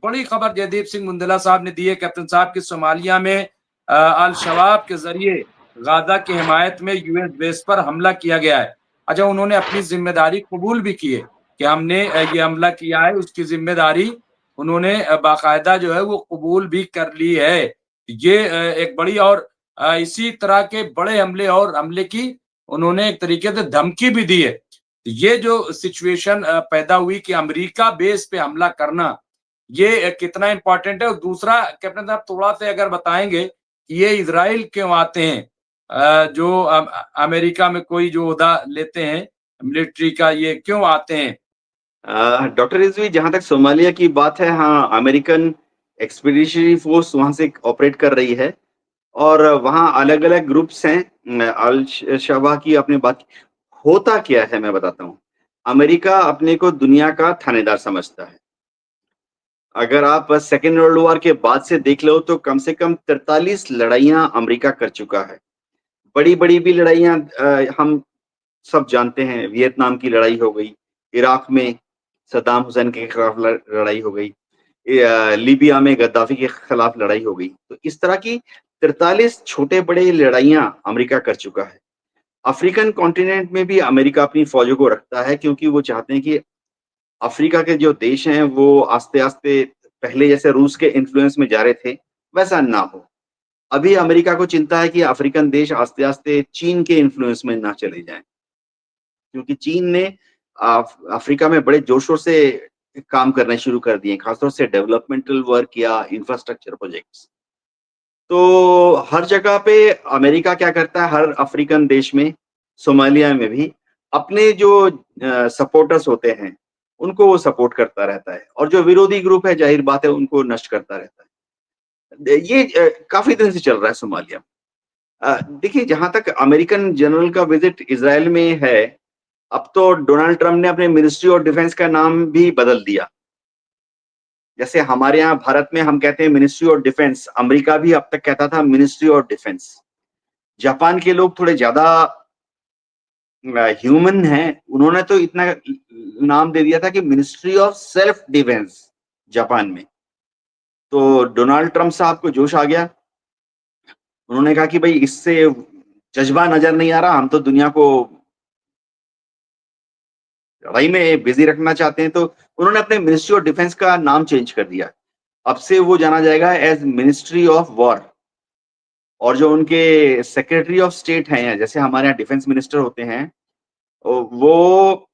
बड़ी खबर जयदीप सिंह मुंदला साहब ने दी है कैप्टन साहब की सोमालिया में अल शबाब के जरिए गाजा की हिमायत में यूएस बेस पर हमला किया गया है। अच्छा, उन्होंने अपनी जिम्मेदारी कबूल भी की है कि हमने ये हमला किया है, उसकी जिम्मेदारी उन्होंने बाकायदा जो है वो कबूल भी कर ली है। ये एक बड़ी और इसी तरह के बड़े हमले और हमले की उन्होंने एक तरीके से धमकी भी दी है। ये जो सिचुएशन पैदा हुई कि अमेरिका बेस पे हमला करना, ये कितना इंपॉर्टेंट है। और दूसरा कैप्टन साहब थोड़ा सा अगर बताएंगे कि ये इजराइल क्यों आते हैं, जो अमेरिका में कोई जो ओहदा लेते हैं मिलिट्री का, ये क्यों आते हैं? डॉक्टर रिजवी, जहां तक सोमालिया की बात है, हाँ, अमेरिकन एक्सपीडिशनरी फोर्स वहां से ऑपरेट कर रही है और वहाँ अलग-अलग ग्रुप्स हैं। अल शबाह की आपने बात की। होता क्या है मैं बताता हूँ। अमेरिका अपने को दुनिया का थानेदार समझता है। अगर आप सेकेंड वर्ल्ड वॉर के बाद से देख लो तो कम से कम 43 लड़ाइयाँ अमेरिका कर चुका है। बड़ी-बड़ी भी लड़ाइयाँ हम सब जानते हैं। वियतनाम की लड़ाई हो गई, इराक में सद्दाम हुसैन के खिलाफ लड़ाई हो गई, लीबिया में गद्दाफी के खिलाफ लड़ाई हो गई। तो इस तरह की 43 छोटे-बड़े लड़ाइयाँ अमेरिका कर चुका है। अफ्रीकन कॉन्टिनेंट में भी अमेरिका अपनी फौजों को रखता है क्योंकि वो चाहते हैं कि अफ्रीका के जो देश हैं वो आस्ते-आस्ते पहले जैसे रूस के इन्फ्लुएंस में जा रहे थे, वैसा ना हो। अभी अमेरिका को चिंता है कि अफ्रीकन देश आस्ते-आस्ते चीन के इन्फ्लुएंस में ना चले जाएँ। क्योंकि चीन ने अफ्रीका में बड़े जोर-शोर से काम करने शुरू कर दिए, खासतौर से डेवलपमेंटल वर्क या इंफ्रास्ट्रक्चर प्रोजेक्ट्स। तो हर जगह पे अमेरिका क्या करता है, हर अफ्रीकन देश में, सोमालिया में भी अपने जो सपोर्टर्स होते हैं, उनको वो सपोर्ट करता रहता है और जो विरोधी ग्रुप है, ज़ाहिर बात है, उनको नष्ट करता रहता है। ये काफ़ी दिन से चल रहा है सोमालिया। देखिए, जहाँ तक अमेरिकन जनरल का विज़िट इज़राइल में है, अब तो डोनाल्ड ट्रम्प ने अपने मिनिस्ट्री ऑफ डिफेंस का नाम भी बदल दिया। जैसे हमारे यहाँ भारत में हम कहते हैं मिनिस्ट्री ऑफ डिफेंस, अमेरिका भी अब तक कहता था मिनिस्ट्री ऑफ डिफेंस। जापान के लोग थोड़े ज़्यादा ह्यूमन हैं, उन्होंने तो इतना नाम दे दिया था कि ministry of self defence Japan में। तो डोनाल्ड ट्रम्प साहब को जोश आ गया। उन्होंने कहा कि भई इससे जज़्बा नज़र नहीं आ रहा, हम तो दुनिया को लड़ाई में बिज़ी रखना चाहते हैं, तो उन्होंने अपने मिनिस्ट्री ऑफ डिफेंस का नाम चेंज कर दिया। अब से वो जाना जाएगा एज़ मिनिस्ट्री ऑफ वॉर और जो उनके सेक्रेटरी ऑफ स्टेट हैं, जैसे हमारे यहाँ डिफेंस मिनिस्टर होते हैं, वो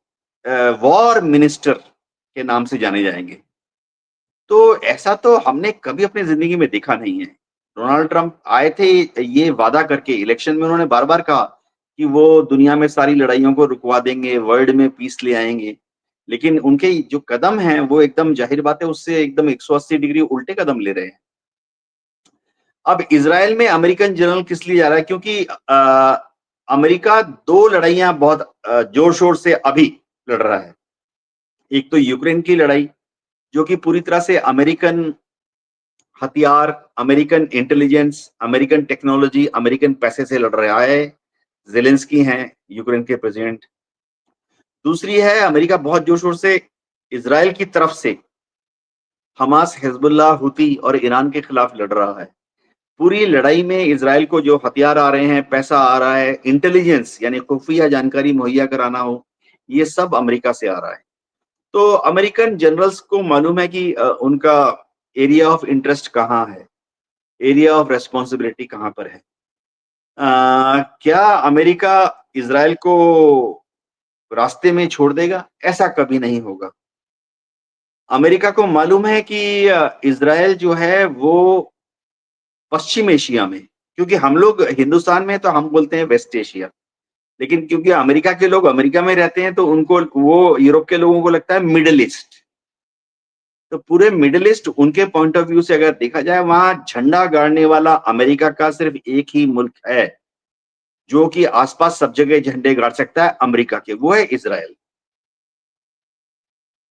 वॉर मिनिस्टर के नाम से जाने जाएँगे। तो ऐसा तो हमने कभी अपनी ज़िंदगी में देखा नहीं है। डोनाल्ड ट्रम्प आए थे ये वादा करके, इलेक्शन में उन्होंने बार-बार कहा कि वो दुनिया में सारी लड़ाइयों को रुकवा देंगे, वर्ल्ड में पीस ले आएँगे। लेकिन उनके जो कदम हैं, वो एकदम ज़ाहिर बात है उससे एकदम 180 डिग्री उल्टे कदम ले रहे हैं। अब इज़राइल में अमेरिकन जनरल किस लिए जा रहा है? क्योंकि अमेरिका 2 लड़ाइयाँ बहुत ज़ोर-शोर से अभी लड़ रहा है। एक तो यूक्रेन की लड़ाई, जो कि पूरी तरह से अमेरिकन हथियार, American intelligence, American technology, American पैसे से लड़ रहा है। ज़ेलेंस्की हैं यूक्रेन के प्रेसिडेंट। दूसरी है अमेरिका बहुत जोर-शोर से इज़राइल की तरफ से हमास, हिज़्बुल्लाह, हुती और ईरान के खिलाफ लड़ रहा है। पूरी लड़ाई में इज़राइल को जो हथियार आ रहे हैं, पैसा आ रहा है, इंटेलिजेंस यानी खुफिया जानकारी मुहैया कराना हो, ये सब अमेरिका से आ रहा है। तो अमेरिकन जनरल्स को मालूम है कि उनका एरिया ऑफ इंटरेस्ट कहाँ है, एरिया ऑफ रिस्पॉन्सिबिलिटी कहाँ पर है। क्या अमेरिका इज़राइल को रास्ते में छोड़ देगा? ऐसा कभी नहीं होगा। अमेरिका को मालूम है कि इज़राइल जो है वो पश्चिम एशिया में, क्योंकि हम लोग हिंदुस्तान में तो हम बोलते हैं वेस्ट एशिया, लेकिन क्योंकि अमेरिका के लोग अमेरिका में रहते हैं तो उनको वो यूरोप के लोगों को लगता है मिडल ईस्ट। तो पूरे मिडल ईस्ट उनके पॉइंट ऑफ व्यू से अगर देखा जाए, वहां झंडा गाड़ने वाला अमेरिका का सिर्फ एक ही मुल्क है जो कि आसपास सब जगह झंडे गाड़ सकता है अमेरिका के, वो है इज़राइल।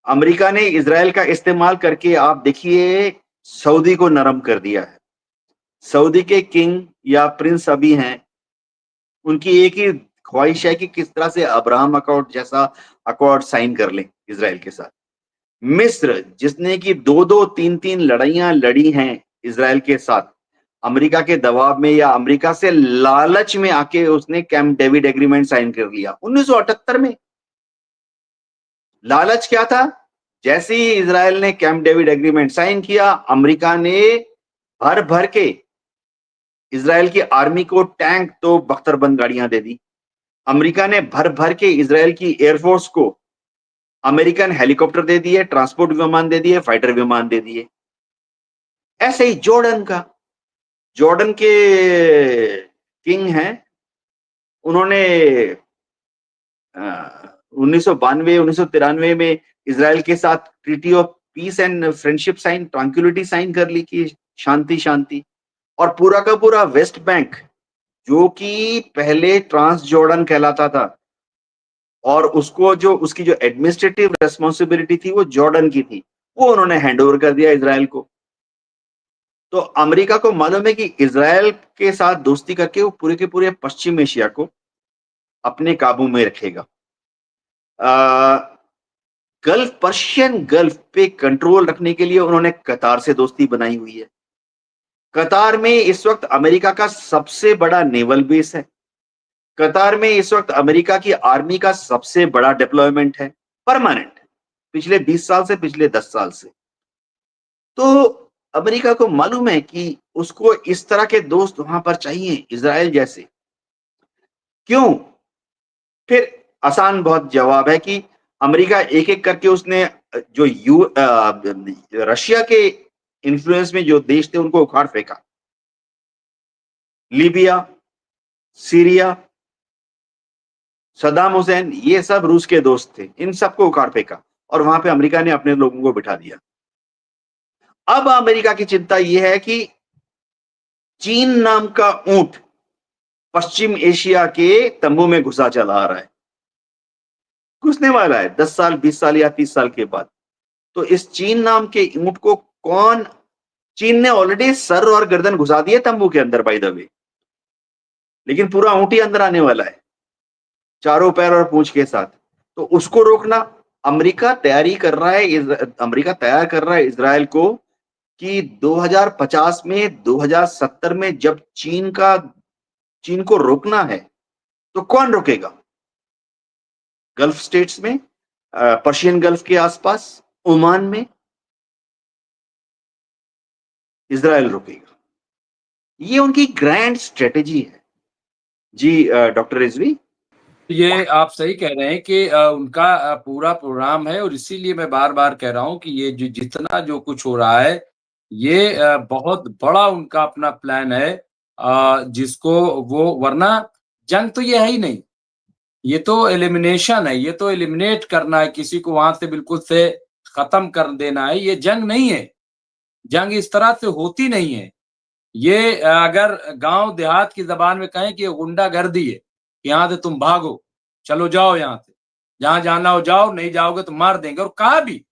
अमेरिका ने इज़राइल का इस्तेमाल करके आप देखिए सऊदी को नरम कर दिया है। सऊदी के किंग या प्रिंस अभी हैं, उनकी एक ही ख्वाहिश है कि किस तरह से अब्राहम अकॉर्ड जैसा अकॉर्ड साइन कर लें इज़राइल के साथ। मिस्र जिसने की 2-2 3-3 लड़ाइयां लड़ी हैं इजराइल के साथ, अमेरिका के दबाव में या अमेरिका से लालच में आके उसने कैंप डेविड एग्रीमेंट साइन कर लिया 1978 में। लालच क्या था? जैसे ही इजराइल ने कैंप डेविड एग्रीमेंट साइन किया, अमेरिका ने भर भर के इजराइल की आर्मी को टैंक तो बख्तरबंद गाड़ियां दे दी। अमेरिका ने भर भर के इजराइल की एयरफोर्स को अमेरिकन हेलीकॉप्टर दे दिए, ट्रांसपोर्ट विमान दे दिए, फाइटर विमान दे दिए। ऐसे ही जॉर्डन के किंग हैं, उन्होंने 1992 1993 में इजराइल के साथ treaty of peace and friendship sign, tranquillity sign कर ली कि शांति शांति। और पूरा का पूरा वेस्ट बैंक जो कि पहले ट्रांस जॉर्डन कहलाता था और उसको जो उसकी जो एडमिनिस्ट्रेटिव रेस्पॉन्सिबिलिटी थी वो जॉर्डन की थी, वो उन्होंने हैंडओवर कर दिया इजराइल को। तो अमेरिका को मालूम है कि इजराइल के साथ दोस्ती करके वो पूरे के पूरे पश्चिम एशिया को अपने काबू में रखेगा। गल्फ, पर्शियन गल्फ पे कंट्रोल रखने के लिए उन्होंने कतार से दोस्ती बनाई हुई है। कतार में इस वक्त अमेरिका का सबसे बड़ा नेवल बेस है। कतार में इस वक्त अमेरिका की आर्मी का सबसे बड़ा डिप्लॉयमेंट है, परमानेंट, पिछले 20 साल से, पिछले 10 साल से। तो अमेरिका को मालूम है कि उसको इस तरह के दोस्त वहां पर चाहिए, इजराइल जैसे। क्यों? फिर आसान बहुत जवाब है कि अमेरिका एक एक करके उसने जो रशिया के इन्फ्लुएंस में जो देश थे उनको उखाड़ फेंका। लीबिया, सीरिया, सद्दाम हुसैन, ये सब रूस के दोस्त थे, इन सबको उखाड़ फेंका और वहां पे अमेरिका ने अपने लोगों को बिठा दिया। अब अमेरिका की चिंता यह है कि चीन नाम का ऊंट पश्चिम एशिया के तंबू में घुसा चला आ रहा है, घुसने वाला है 10 साल, 20 साल या 30 साल के बाद। तो इस चीन नाम के ऊंट को कौन, चीन ने ऑलरेडी सर और गर्दन घुसा दिए तंबू के अंदर बाय द वे, लेकिन पूरा ऊंट ही अंदर आने वाला है, चारों पैर और पूंछ के साथ। तो उसको रोकना अमेरिका तैयारी कर रहा है, अमेरिका तैयार कर रहा है इजराइल को कि 2050 में, 2070 में जब चीन को रोकना है तो कौन रोकेगा? गल्फ स्टेट्स में, पर्शियन गल्फ के आसपास, ओमान में इजराइल रोकेगा। ये उनकी ग्रैंड स्ट्रेटेजी है। जी डॉक्टर रिजवी। ये आप सही कह रहे हैं कि उनका पूरा प्रोग्राम है और इसीलिए मैं बार-बार कह रहा हूँ कि ये जो जितना जो कुछ हो रहा है, ये बहुत बड़ा उनका अपना प्लान है, जिसको वो, वरना जंग तो ये है ही नहीं, ये तो एलिमिनेशन है, ये तो एलिमिनेट करना है, किसी को वहां से बिल्कुल से खत्म कर देना है। ये जंग नहीं है, जंग इस तरह से होती नहीं है। ये अगर गांव देहात की जबान में कहें कि ये गुंडागर्दी है, यहाँ से तुम भागो, चलो जाओ यहाँ से, जहां जाना हो जाओ, नहीं जाओगे तो मार देंगे। और कहा भी,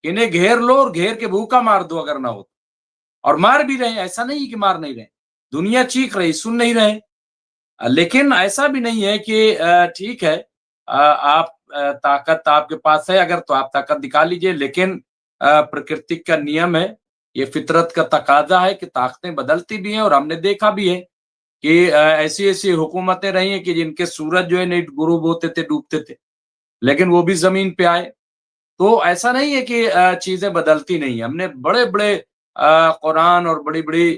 इन्हें घेर लो और घेर के भूखा मार दो अगर ना हो तो। और मार भी रहे, ऐसा नहीं कि मार नहीं रहे, दुनिया चीख रही, सुन नहीं रहे। लेकिन ऐसा भी नहीं है कि ठीक है, आप ताकत आपके पास है अगर, तो आप ताकत दिखा लीजिए, लेकिन प्रकृति का नियम है, ये फितरत का तकाजा है कि ताकतें बदलती भी हैं। और हमने देखा भी है कि ऐसी ऐसी हुकूमतें रही हैं कि जिनके सूरज जो है नहीं गुरूब होते थे, डूबते थे, लेकिन वो भी जमीन पे आए। तो ऐसा नहीं है कि चीजें बदलती नहीं है। हमने बड़े बड़े कुरान और बड़ी बड़ी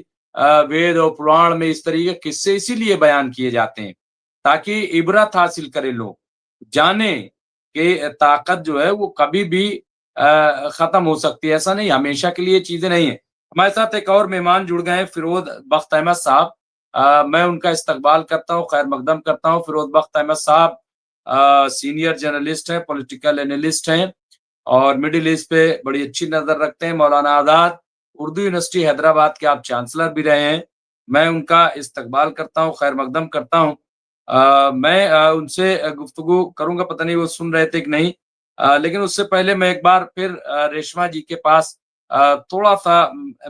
वेद और पुराण में इस तरीके के किस्से इसीलिए बयान किए जाते हैं ताकि इबरत हासिल करे लोग, जाने कि ताकत जो है वो कभी भी खत्म हो सकती है। ऐसा नहीं, हमेशा के लिए चीजें नहीं है। हमारे साथ एक और मेहमान जुड़ गए हैं, फिरोज बख्त अहमद साहब। मैं उनका इस्तकबाल करता हूँ, खैर मकदम करता हूँ। फिरोज बख्त अहमद साहब सीनियर जर्नलिस्ट हैं, पॉलिटिकल एनालिस्ट हैं और मिडिल ईस्ट पे बड़ी अच्छी नजर रखते हैं। मौलाना आजाद उर्दू यूनिवर्सिटी हैदराबाद के आप चांसलर भी रहे हैं। मैं उनका इस्तकबाल करता हूँ, खैर मकदम करता हूँ। मैं उनसे गुफ्तगू करूंगा, पता नहीं वो सुन रहे थे कि नहीं। लेकिन उससे पहले मैं एक बार फिर रेशमा जी के पास थोड़ा सा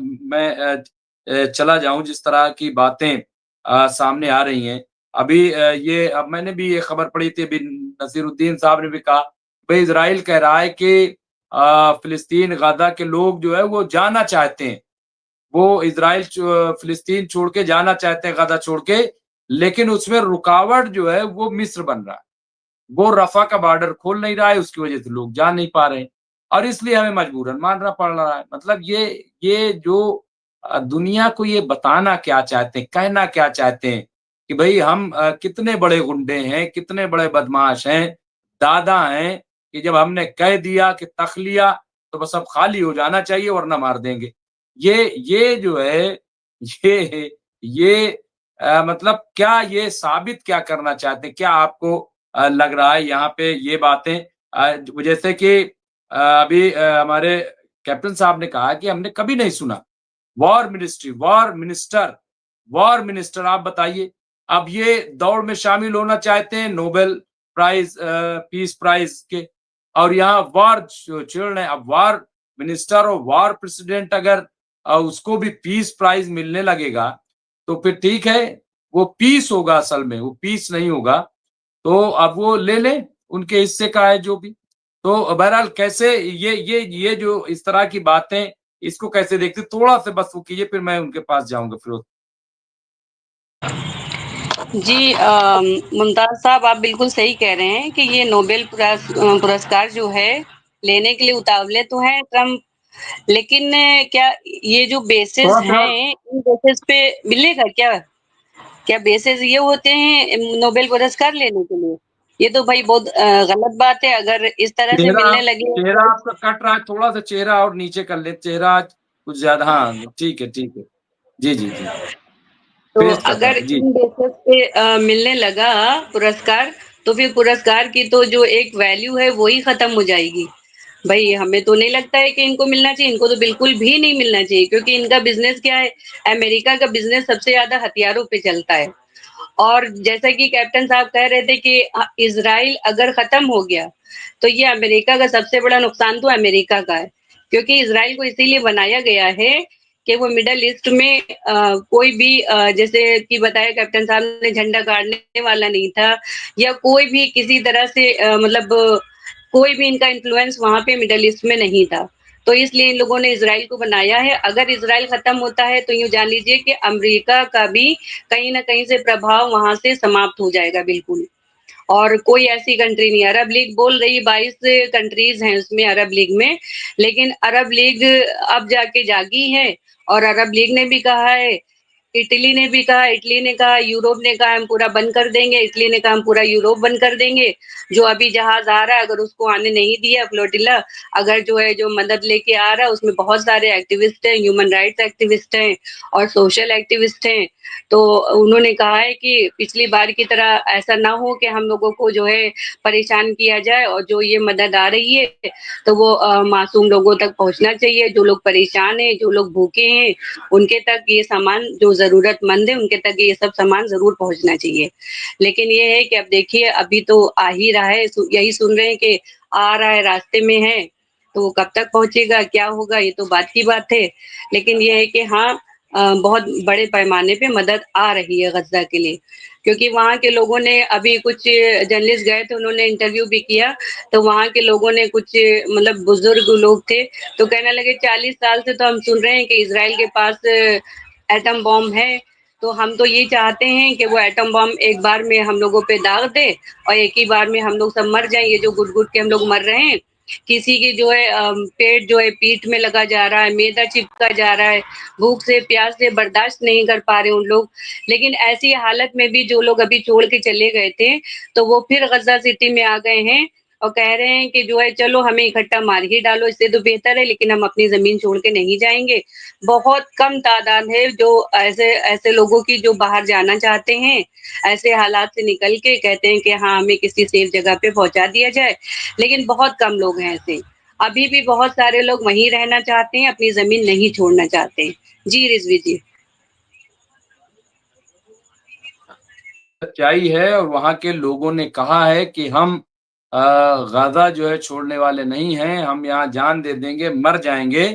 मैं चला जाऊं, जिस तरह की बातें सामने आ रही हैं अभी। ये अब मैंने भी ये खबर पढ़ी थी, अभी नसीरुद्दीन साहब ने भी कहा भाई, इजराइल कह रहा है कि फिलिस्तीन गाजा के लोग जो है वो जाना चाहते हैं, वो इजराइल फिलिस्तीन छोड़ के जाना चाहते हैं, गाजा छोड़ के, लेकिन उसमें रुकावट जो है वो मिस्र बन रहा है। वो रफा का बॉर्डर खोल नहीं रहा है, उसकी वजह से लोग जा नहीं पा रहे हैं और इसलिए हमें मजबूरन मानना पड़ रहा है। मतलब ये जो दुनिया को ये बताना क्या चाहते हैं, कहना क्या चाहते हैं कि भाई हम कितने बड़े गुंडे हैं, कितने बड़े बदमाश हैं, दादा हैं कि जब हमने कह दिया कि तख लिया तो बस अब खाली हो जाना चाहिए वरना मार देंगे। ये जो है ये मतलब क्या ये साबित क्या करना चाहते हैं? क्या आपको लग रहा है यहाँ पे ये बातें जैसे कि अभी हमारे कैप्टन साहब ने कहा कि हमने कभी नहीं सुना वॉर मिनिस्ट्री, वॉर मिनिस्टर आप बताइए, अब ये दौड़ में शामिल होना चाहते हैं नोबेल प्राइज पीस प्राइज के और यहाँ वॉर छेड़ रहे हैं। अब वॉर मिनिस्टर और वॉर प्रेसिडेंट अगर उसको भी पीस प्राइज मिलने लगेगा तो फिर ठीक है, वो पीस होगा, असल में वो पीस नहीं होगा। तो अब वो ले लें, उनके हिस्से का है जो भी। तो बहरहाल कैसे ये जो इस तरह की बातें इसको कैसे देखते, थोड़ा सा बस वो कीजिए फिर मैं उनके पास जाऊंगा फिरोज। जी मुमताज साहब, आप बिल्कुल सही कह रहे हैं कि ये नोबेल पुरस्कार जो है लेने के लिए उतावले तो हैं ट्रम्प, लेकिन क्या ये जो बेसिस हैं इन बेसिस पे मिलेगा क्या? क्या बेसिस ये होते हैं नोबेल पुरस्कार लेने के लिए? ये तो भाई बहुत गलत बात है। अगर इस तरह से मिलने लगे चेहरा आपका कट रहा है, थोड़ा सा चेहरा और नीचे कर ले, चेहरा कुछ ज्यादा, हाँ ठीक है ठीक है, जी जी जी, तो पेस्ट करता अगर हूँ जी। इन बेसिस पे मिलने लगा पुरस्कार, तो फिर पुरस्कार की तो जो एक वैल्यू है वो ही खत्म हो जाएगी। भाई हमें तो नहीं लगता है कि इनको मिलना चाहिए, इनको तो बिल्कुल भी नहीं मिलना चाहिए, क्योंकि इनका बिजनेस क्या है, अमेरिका का बिजनेस सबसे ज्यादा हथियारों पे चलता है। और जैसा कि कैप्टन साहब कह रहे थे कि इजराइल अगर खत्म हो गया तो ये अमेरिका का सबसे बड़ा नुकसान तो अमेरिका का है, क्योंकि इजराइल को इसीलिए बनाया गया है कि वो मिडल ईस्ट में कोई भी जैसे कि बताया कैप्टन साहब ने, झंडा गाड़ने वाला नहीं था, या कोई भी किसी तरह से मतलब कोई भी इनका इन्फ्लुएंस वहां पे मिडल ईस्ट में नहीं था। तो इसलिए इन लोगों ने इजराइल को बनाया है। अगर इजराइल खत्म होता है तो यूं जान लीजिए कि अमेरिका का भी कहीं ना कहीं से प्रभाव वहां से समाप्त हो जाएगा बिल्कुल। और कोई ऐसी कंट्री नहीं, अरब लीग बोल रही 22 कंट्रीज हैं उसमें अरब लीग में, लेकिन अरब लीग अब जाके जागी है और अरब लीग ने भी कहा है, इटली ने भी कहा, इटली ने कहा, यूरोप ने कहा हम पूरा बंद कर देंगे, इटली ने कहा हम पूरा यूरोप बंद कर देंगे। जो अभी जहाज आ रहा है अगर उसको आने नहीं दिया फ्लोटिला, अगर जो है जो मदद लेके आ रहा है उसमें बहुत सारे एक्टिविस्ट हैं, ह्यूमन राइट्स एक्टिविस्ट हैं और सोशल एक्टिविस्ट हैं। तो उन्होंने कहा है कि पिछली बार की तरह ऐसा ना हो कि हम लोगों को जो है परेशान किया जाए, और जो ये मदद आ रही है तो वो मासूम लोगों तक पहुंचना चाहिए। जो लोग परेशान हैं, जो लोग भूखे हैं, उनके तक ये सामान, जो जरूरतमंद है उनके तक ये सब सामान जरूर पहुंचना चाहिए। लेकिन ये है कि अब देखिए अभी तो आ ही रहा है, यही सुन रहे हैं कि आ रहा है, रास्ते में है, तो वो कब तक पहुंचेगा, क्या होगा, ये तो बात की बात है। लेकिन ये है कि हाँ बहुत बड़े पैमाने पे मदद आ रही है गजा के लिए, क्योंकि वहाँ के लोगों ने, अभी कुछ जर्नलिस्ट गए थे उन्होंने इंटरव्यू भी किया, तो वहाँ के लोगों ने, कुछ मतलब बुजुर्ग लोग थे, तो कहने लगे 40 साल से तो हम सुन रहे हैं कि इजराइल के पास एटम बॉम्ब है, तो हम तो ये चाहते हैं कि वो एटम बॉम्ब एक बार में हम लोगों पे दाग दे और एक ही बार में हम लोग सब मर जाएं। ये जो गुट गुट के हम लोग मर रहे हैं, किसी की जो है पेट जो है पीठ में लगा जा रहा है, मैदा चिपका जा रहा है, भूख से प्यास से बर्दाश्त नहीं कर पा रहे उन लोग। लेकिन ऐसी हालत में भी जो लोग अभी छोड़ के चले गए थे, तो वो फिर गजा सिटी में आ गए हैं और कह रहे हैं कि जो है चलो हमें इकट्ठा मार ही डालो, इससे तो बेहतर है, लेकिन हम अपनी जमीन छोड़ के नहीं जाएंगे। बहुत कम तादाद है जो ऐसे ऐसे लोगों की जो बाहर जाना चाहते हैं, ऐसे हालात से निकल के कहते हैं कि हाँ हमें किसी सेफ जगह पे पहुंचा दिया जाए, लेकिन बहुत कम लोग हैं ऐसे। अभी भी बहुत सारे लोग वहीं रहना चाहते हैं, अपनी जमीन नहीं छोड़ना चाहते हैं। जी रिजवी जी। सच्चाई है और वहां के लोगों ने कहा है कि हम गाजा जो है छोड़ने वाले नहीं हैं, हम यहाँ जान दे देंगे, मर जाएंगे,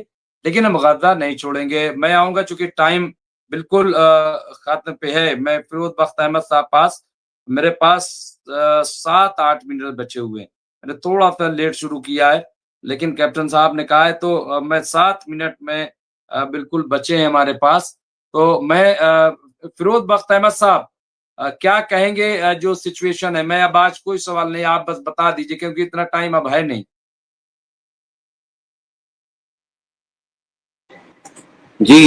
लेकिन हम गाजा नहीं छोड़ेंगे। मैं आऊंगा, चूंकि टाइम बिल्कुल खत्म पे है। मैं फिरोज बख्त अहमद साहब पास, मेरे पास 7-8 मिनट बचे हुए हैं। मैंने थोड़ा सा लेट शुरू किया है, लेकिन कैप्टन साहब ने कहा है तो मैं 7 मिनट में बिल्कुल बचे हैं हमारे पास। तो मैं फिरोज बख्त अहमद साहब क्या कहेंगे जो सिचुएशन है? मैं अब आज कोई सवाल नहीं, आप बस बता दीजिए क्योंकि इतना टाइम अब है नहीं। जी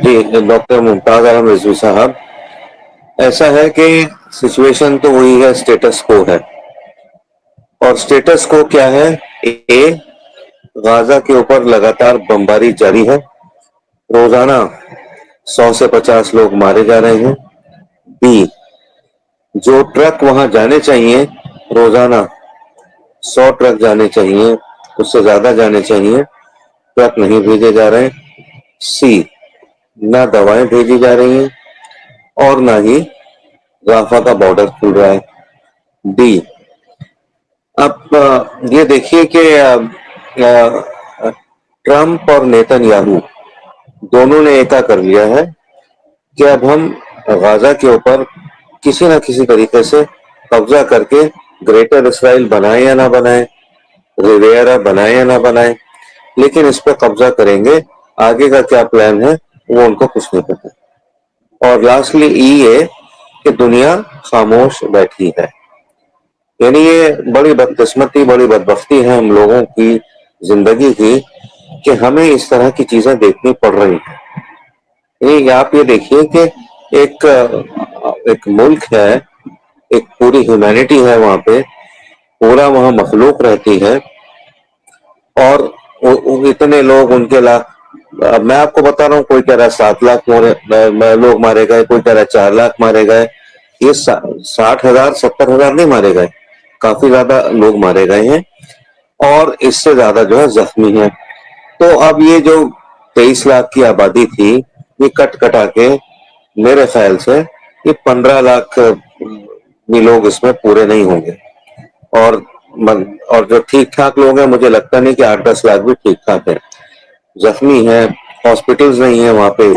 जी डॉक्टर मुमताज आलम रिजवी साहब, ऐसा है कि सिचुएशन तो वही है, स्टेटस को है। और स्टेटस को क्या है? ए, गाजा के ऊपर लगातार बमबारी जारी है। रोजाना 100 से 50 लोग मारे जा रहे हैं। बी, जो ट्रक वहां जाने चाहिए, रोजाना 100 ट्रक जाने चाहिए, उससे ज्यादा जाने चाहिए, ट्रक नहीं भेजे जा रहे हैं। सी, ना दवाएं भेजी जा रही हैं और ना ही राफा का बॉर्डर खुल रहा है। डी, अब ये देखिए कि ट्रंप और नेतन्याहू दोनों ने एका कर लिया है कि अब हम गाजा के ऊपर किसी ना किसी तरीके से कब्जा करके ग्रेटर इसराइल बनाए या ना बनाए, रिवेरा बनाए या ना बनाए, लेकिन इस पर कब्जा करेंगे। आगे का क्या प्लान है वो उनको कुछ नहीं पता। और लास्टली ये कि दुनिया खामोश बैठी है। यानी ये बड़ी बदकिस्मती, बड़ी बदबख्ती है हम लोगों की जिंदगी की कि हमें इस तरह की चीजें देखनी पड़ रही हैं। ये आप ये देखिए कि एक एक मुल्क है, एक पूरी ह्यूमैनिटी है वहां पे, पूरा वहां मखलूक रहती है और इतने लोग, उनके लाख, अब मैं आपको बता रहा हूँ, कोई कह रहा है 7 लाख लोग मारे गए, कोई कह रहा है 4 लाख मारे गए। ये 60,000 70,000 नहीं मारे गए, काफी ज्यादा लोग मारे गए हैं और इससे ज्यादा जो है जख्मी है। तो अब ये जो 23 लाख की आबादी थी, ये कट कटा के मेरे ख्याल से ये 15 लाख भी लोग इसमें पूरे नहीं होंगे। और और जो ठीक ठाक लोग हैं, मुझे लगता नहीं कि 8-10 लाख भी ठीक ठाक है। जख्मी है, हॉस्पिटल्स नहीं है वहां पे,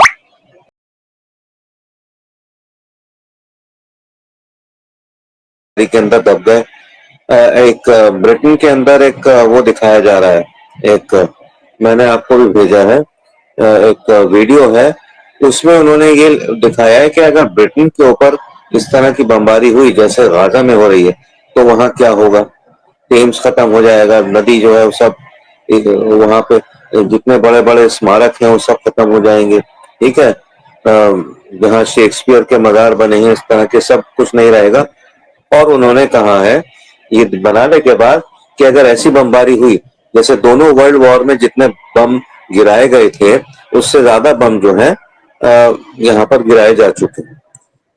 के अंदर दब गए। एक ब्रिटेन के अंदर एक वो दिखाया जा रहा है, एक मैंने आपको भी भेजा है, एक वीडियो है, उसमें उन्होंने ये दिखाया है कि अगर ब्रिटेन के ऊपर इस तरह की बमबारी हुई जैसे गाजा में हो रही है तो वहां क्या होगा। टेम्स खत्म हो जाएगा, नदी जो है वो सब, वहां पे जितने बड़े बड़े स्मारक हैं वो सब खत्म हो जाएंगे। ठीक है, जहाँ शेक्सपियर के मजार बने हैं, इस तरह के सब कुछ नहीं रहेगा। और उन्होंने कहा है ये बनाने के बाद कि अगर ऐसी बमबारी हुई जैसे दोनों वर्ल्ड वॉर में जितने बम गिराए गए थे, उससे ज्यादा बम जो है यहाँ पर गिराए जा चुके हैं।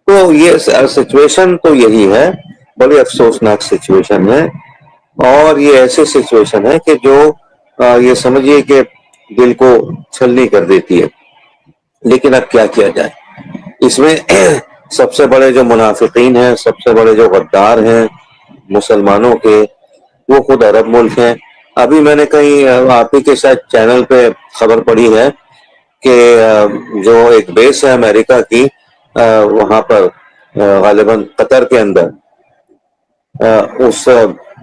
तो ये सिचुएशन तो यही है, बड़ी अफसोसनाक सिचुएशन है। और ये ऐसी सिचुएशन है कि जो ये समझिए कि दिल को छलनी कर देती है। लेकिन अब क्या किया जाए इसमें? सबसे बड़े जो मुनाफिकीन हैं, सबसे बड़े जो गद्दार हैं मुसलमानों के, वो खुद अरब मुल्क हैं। अभी मैंने कहीं आप ही के शायद चैनल पे खबर पड़ी है कि जो एक बेस है अमेरिका की, वहां पर गालिबन कतर के अंदर, उस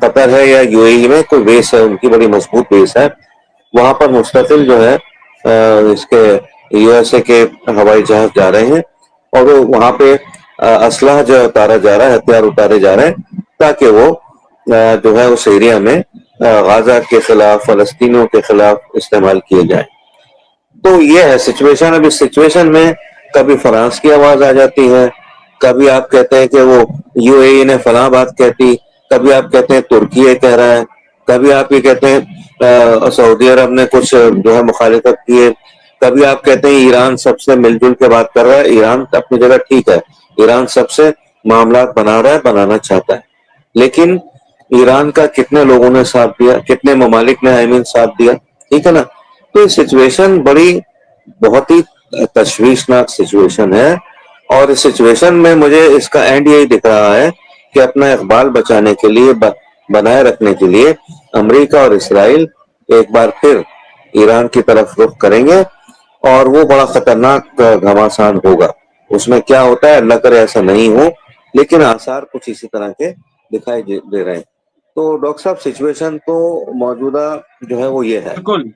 कतर है या यूएई में कोई बेस है उनकी, बड़ी मजबूत बेस है। वहां पर मुस्तकिल जो है इसके यूएसए के हवाई जहाज जा रहे हैं और वो वहां पे असलहा जो उतारा जा रहा है, हथियार उतारे जा रहे हैं ताकि वो जो है उस एरिया में गाजा के खिलाफ, फलस्तीनियों के खिलाफ इस्तेमाल किए जाए। तो ये है सिचुएशन। अब इस सिचुएशन में कभी फ्रांस की आवाज आ जाती है, कभी आप कहते हैं कि वो यूएई ने फला बात कहती, कभी आप कहते हैं तुर्की ये कह रहा है, कभी आप ये कहते हैं सऊदी अरब ने कुछ जो है मुखालिफत की है, कभी आप कहते हैं ईरान सबसे मिलजुल के बात कर रहा है। ईरान अपनी जगह ठीक है, ईरान सबसे मामला बना रहा है, बनाना चाहता है, लेकिन ईरान का कितने लोगों ने साथ दिया, कितने ममालिक ने आई मीन साथ दिया? ठीक है ना। तो ये सिचुएशन बड़ी बहुत ही तशवीशनाक सिचुएशन है। और इस सिचुएशन में मुझे इसका एंड यही दिख रहा है कि अपना इकबाल बचाने के लिए, बनाए रखने के लिए अमेरिका और इसराइल एक बार फिर ईरान की तरफ रुख करेंगे और वो बड़ा खतरनाक घमासान होगा। उसमें क्या होता है अल्लाह करे ऐसा नहीं हो, लेकिन आसार कुछ इसी तरह के दिखाई दे रहे हैं। तो डॉक्टर साहब सिचुएशन तो मौजूदा जो है वो ये है। बिल्कुल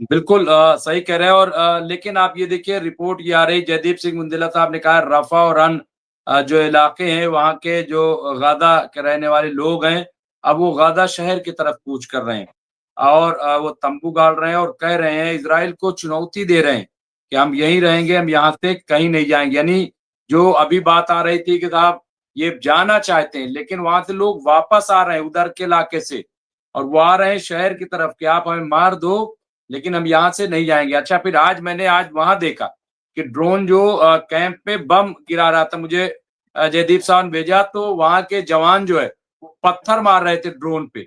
बिल्कुल सही कह रहे हैं। और लेकिन आप ये देखिए, रिपोर्ट ये आ रही, जयदीप सिंह मुंदेला साहब ने कहा रफा और रन जो इलाके हैं वहां के जो गादा के रहने वाले लोग हैं, अब वो गादा शहर की तरफ कूच कर रहे हैं और वो तंबू गाड़ रहे हैं और कह रहे हैं, इजराइल को चुनौती दे रहे हैं कि हम यहीं रहेंगे, हम यहाँ से कहीं नहीं जाएंगे। यानी जो अभी बात आ रही थी कि साहब ये जाना चाहते हैं, लेकिन वहां से लोग वापस आ रहे हैं उधर के इलाके से, और वो आ रहे हैं शहर की तरफ कि आप हमें मार दो लेकिन हम यहाँ से नहीं जाएंगे। अच्छा, फिर मैंने आज वहां देखा कि ड्रोन जो कैंप पे बम गिरा रहा था, मुझे जयदीप साहब ने भेजा, तो वहां के जवान जो है वो पत्थर मार रहे थे ड्रोन पे,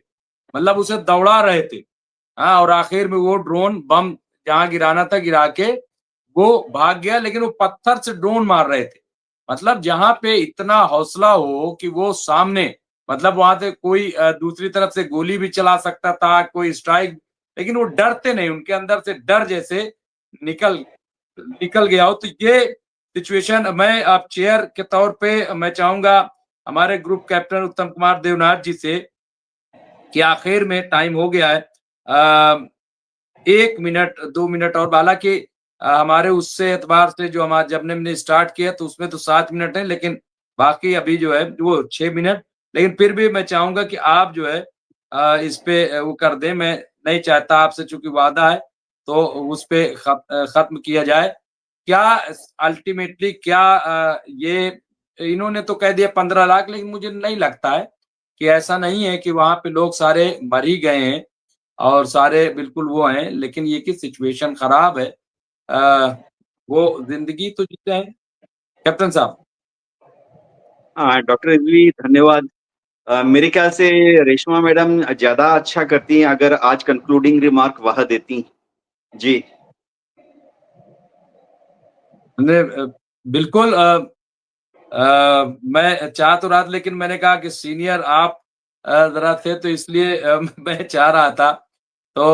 मतलब उसे दौड़ा रहे थे। हाँ, और आखिर में वो ड्रोन बम जहां गिराना था गिरा के वो भाग गया, लेकिन वो पत्थर से ड्रोन मार रहे थे। मतलब जहां पे इतना हौसला हो कि वो सामने, मतलब वहां से कोई दूसरी तरफ से गोली भी चला सकता था, कोई स्ट्राइक, लेकिन वो डरते नहीं, उनके अंदर से डर जैसे निकल निकल गया हो। तो ये सिचुएशन, मैं आप चेयर के तौर पे मैं चाहूंगा हमारे ग्रुप कैप्टन उत्तम कुमार देवनाथ जी से कि आखिर में टाइम हो गया है, 1 मिनट 2 मिनट और, हालांकि हमारे उससे एतबार से जो हमारा जब हमने स्टार्ट किया तो उसमें तो 7 मिनट है, लेकिन बाकी अभी जो है वो 6 मिनट। लेकिन फिर भी मैं चाहूंगा कि आप जो है इस पे वो कर दें। मैं नहीं चाहता आपसे, चूंकि वादा है तो उस पे खत्म किया जाए। क्या अल्टीमेटली क्या ये इन्होंने तो कह दिया 15 लाख, लेकिन मुझे नहीं लगता है कि ऐसा नहीं है कि वहां पे लोग सारे मर ही गए हैं और सारे बिल्कुल वो हैं, लेकिन ये कि सिचुएशन खराब है। आ, वो जिंदगी तो जीते हैं कैप्टन साहब। हाँ डॉक्टर रिजवी धन्यवाद। मेरे ख्याल से रेशमा मैडम ज्यादा अच्छा करती हैं अगर आज कंक्लूडिंग रिमार्क वह देती। जी। हमने बिल्कुल मैं चाह तो रहा था, लेकिन मैंने कहा कि सीनियर आप जरा थे तो इसलिए मैं चाह रहा था। तो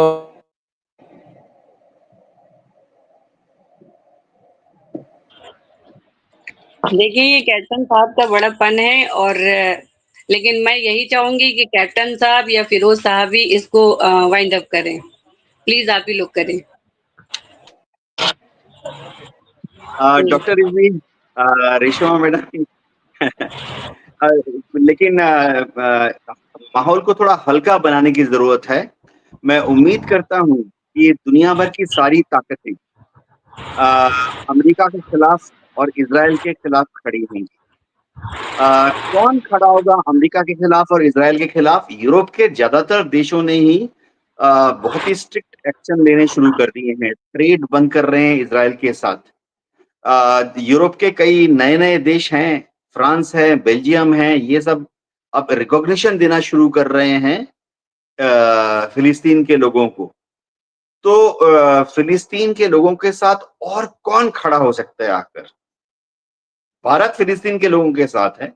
देखिए, ये कैप्टन साहब का बड़ापन है, और लेकिन मैं यही चाहूंगी कि कैप्टन साहब या फिरोज साहब ही इसको वाइंड अप करें। प्लीज आप ही लोग करें। डॉक्टर रिजवी, रेशमा मैडम अ, लेकिन माहौल को थोड़ा हल्का बनाने की जरूरत है। मैं उम्मीद करता हूँ कि दुनिया भर की सारी ताकतें अ, अमेरिका के खिलाफ और इजराइल के खिलाफ खड़ी होंगी। कौन खड़ा होगा अमेरिका के खिलाफ और इजराइल के खिलाफ? यूरोप के ज्यादातर देशों ने ही बहुत ही स्ट्रिक्ट एक्शन लेने शुरू कर दिए हैं, ट्रेड बंद कर रहे हैं इजराइल के साथ। यूरोप के कई नए नए देश हैं, फ्रांस है, बेल्जियम है, ये सब अब रिकॉग्निशन देना शुरू कर रहे हैं फिलिस्तीन के लोगों को। तो फिलिस्तीन के लोगों के साथ और कौन खड़ा हो सकता है आकर? भारत फिलिस्तीन के लोगों के साथ है।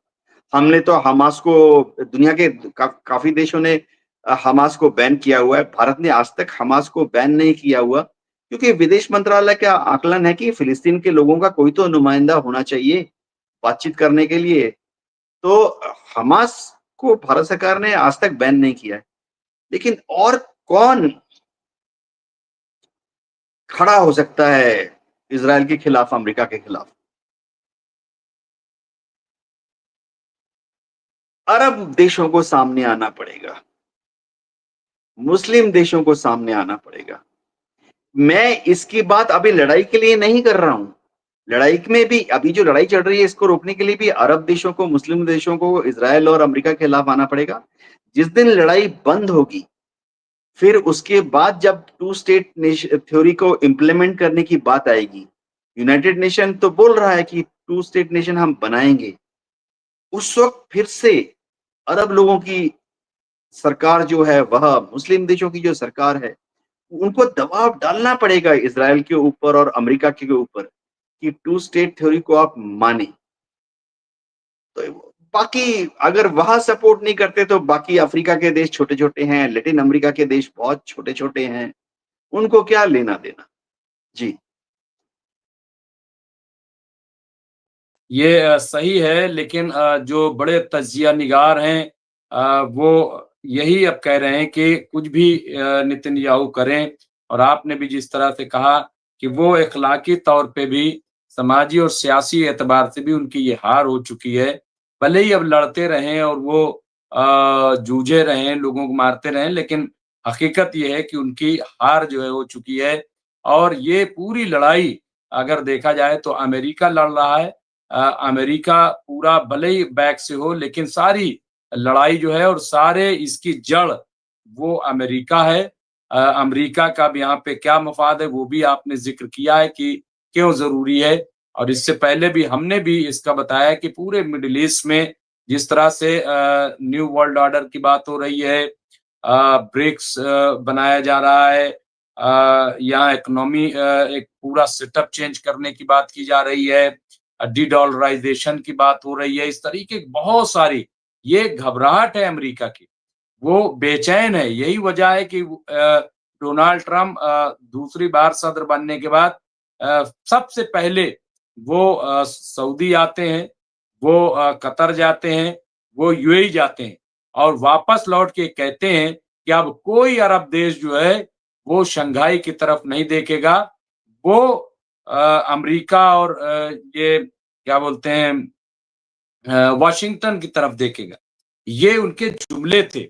हमने तो हमास को, दुनिया के काफी देशों ने हमास को बैन किया हुआ है। भारत ने आज तक हमास को बैन नहीं किया हुआ, क्योंकि विदेश मंत्रालय का आकलन है कि फिलिस्तीन के लोगों का कोई तो नुमाइंदा होना चाहिए बातचीत करने के लिए। तो हमास को भारत सरकार ने आज तक बैन नहीं किया है। लेकिन और कौन खड़ा हो सकता है इजराइल के खिलाफ, अमेरिका के खिलाफ? अरब देशों को सामने आना पड़ेगा, मुस्लिम देशों को सामने आना पड़ेगा। मैं इसकी बात अभी लड़ाई के लिए नहीं कर रहा हूं। लड़ाई में भी, अभी जो लड़ाई चल रही है इसको रोकने के लिए भी अरब देशों को, मुस्लिम देशों को, इजराइल और अमेरिका के खिलाफ आना पड़ेगा। जिस दिन लड़ाई बंद होगी, फिर उसके बाद जब टू स्टेट थ्योरी को इंप्लीमेंट करने की बात आएगी, यूनाइटेड नेशन तो बोल रहा है कि टू स्टेट नेशन हम बनाएंगे, उस वक्त फिर से अरब लोगों की सरकार जो है, वह मुस्लिम देशों की जो सरकार है, उनको दबाव डालना पड़ेगा इजराइल के ऊपर और अमेरिका के ऊपर कि टू स्टेट थ्योरी को आप माने। तो बाकी अगर वहां सपोर्ट नहीं करते तो बाकी अफ्रीका के देश छोटे छोटे हैं, लैटिन अमेरिका के देश बहुत छोटे छोटे हैं, उनको क्या लेना देना। जी। ये सही है, लेकिन जो बड़े तजिया निगार हैं वो यही अब कह रहे हैं कि कुछ भी नेतन्याहू करें, और आपने भी जिस तरह से कहा कि वो इखलाकी तौर पे भी, समाजी और सियासी एतबार से भी उनकी ये हार हो चुकी है। भले ही अब लड़ते रहें और वो जूझे रहें, लोगों को मारते रहें, लेकिन हकीकत ये है कि उनकी हार जो है हो चुकी है। और ये पूरी लड़ाई अगर देखा जाए तो अमेरिका लड़ रहा है। अमेरिका पूरा भले ही बैक से हो, लेकिन सारी लड़ाई जो है और सारे इसकी जड़ वो अमेरिका है। अमेरिका का भी यहाँ पे क्या मफाद है वो भी आपने ज़िक्र किया है कि क्यों ज़रूरी है। और इससे पहले भी हमने भी इसका बताया कि पूरे मिडल ईस्ट में जिस तरह से न्यू वर्ल्ड ऑर्डर की बात हो रही है, ब्रिक्स बनाया जा रहा है, यहाँ इकोनॉमी एक पूरा सेटअप चेंज करने की बात की जा रही है, डी-डॉलराइजेशन की बात हो रही है, इस तरीके की बहुत सारी ये घबराहट है अमेरिका की। वो बेचैन है, यही वजह है कि डोनाल्ड ट्रम्प दूसरी बार सदर बनने के बाद सबसे पहले वो सऊदी आते हैं, वो कतर जाते हैं, वो यूएई जाते हैं और वापस लौट के कहते हैं कि अब कोई अरब देश जो है वो शंघाई की तरफ नहीं देखेगा, वो अमेरिका और ये क्या बोलते हैं वाशिंगटन की तरफ देखेगा। ये उनके जुमले थे।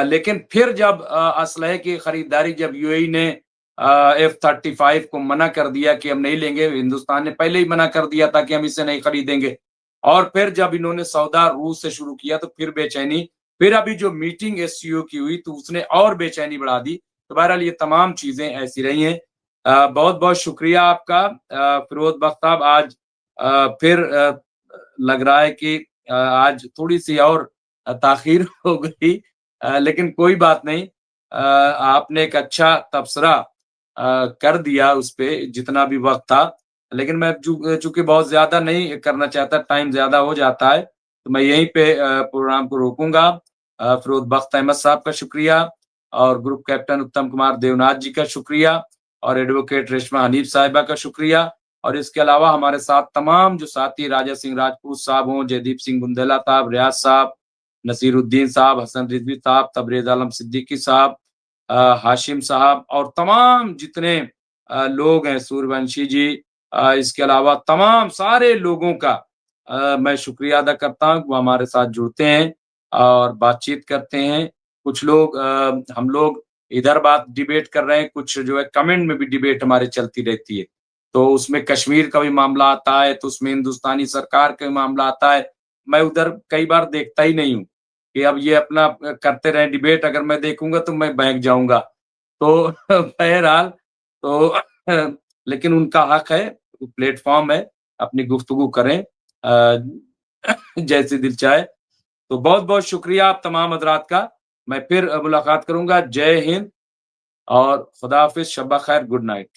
लेकिन फिर जब असलहे की खरीदारी जब यूएई ने F-35 को मना कर दिया कि हम नहीं लेंगे, हिंदुस्तान ने पहले ही मना कर दिया था कि हम इसे नहीं खरीदेंगे, और फिर जब इन्होंने सौदा रूस से शुरू किया तो फिर बेचैनी, फिर अभी जो मीटिंग एससीओ की हुई तो उसने और बेचैनी बढ़ा दी। तो बहरहाल ये तमाम चीजें ऐसी रही हैं। बहुत बहुत शुक्रिया आपका फिरोज बख्श साहब। आज फिर लग रहा है कि आज थोड़ी सी और ताखीर हो गई, लेकिन कोई बात नहीं। आपने एक अच्छा तबसरा कर दिया उस पे जितना भी वक्त था, लेकिन मैं चूंकि बहुत ज्यादा नहीं करना चाहता, टाइम ज्यादा हो जाता है, तो मैं यहीं पे प्रोग्राम को रोकूंगा। फिरोज बख्श अहमद साहब का शुक्रिया, और ग्रुप कैप्टन उत्तम कुमार देवनाथ जी का शुक्रिया, और एडवोकेट रेशमा हनीफ साहिबा का शुक्रिया, और इसके अलावा हमारे साथ तमाम जो साथी, राजा सिंह राजपूत साहब हों, जयदीप सिंह बुंदेला साहब, रियाज साहब, नसीरुद्दीन साहब, हसन रिजवी साहब, तबरेज आलम सिद्दीकी साहब, हाशिम साहब, और तमाम जितने लोग हैं, सूर्यवंशी जी, इसके अलावा तमाम सारे लोगों का मैं शुक्रिया अदा करता हूँ। वो हमारे साथ जुड़ते हैं और बातचीत करते हैं। कुछ लोग हम लोग इधर बात डिबेट कर रहे हैं, कुछ जो है कमेंट में भी डिबेट हमारी चलती रहती है। तो उसमें कश्मीर का भी मामला आता है, तो उसमें हिंदुस्तानी सरकार का भी मामला आता है। मैं उधर कई बार देखता ही नहीं हूँ कि अब ये अपना करते रहे डिबेट, अगर मैं देखूंगा तो मैं बहक जाऊंगा। तो बहरहाल तो लेकिन उनका हक है, प्लेटफॉर्म है, अपनी गुफ्तगू करें जैसे दिल चाहे। तो बहुत बहुत शुक्रिया आप तमाम हजरात का। मैं फिर मुलाकात करूंगा। जय हिंद और खुदा हाफिज, शब्बा खैर, गुड नाइट।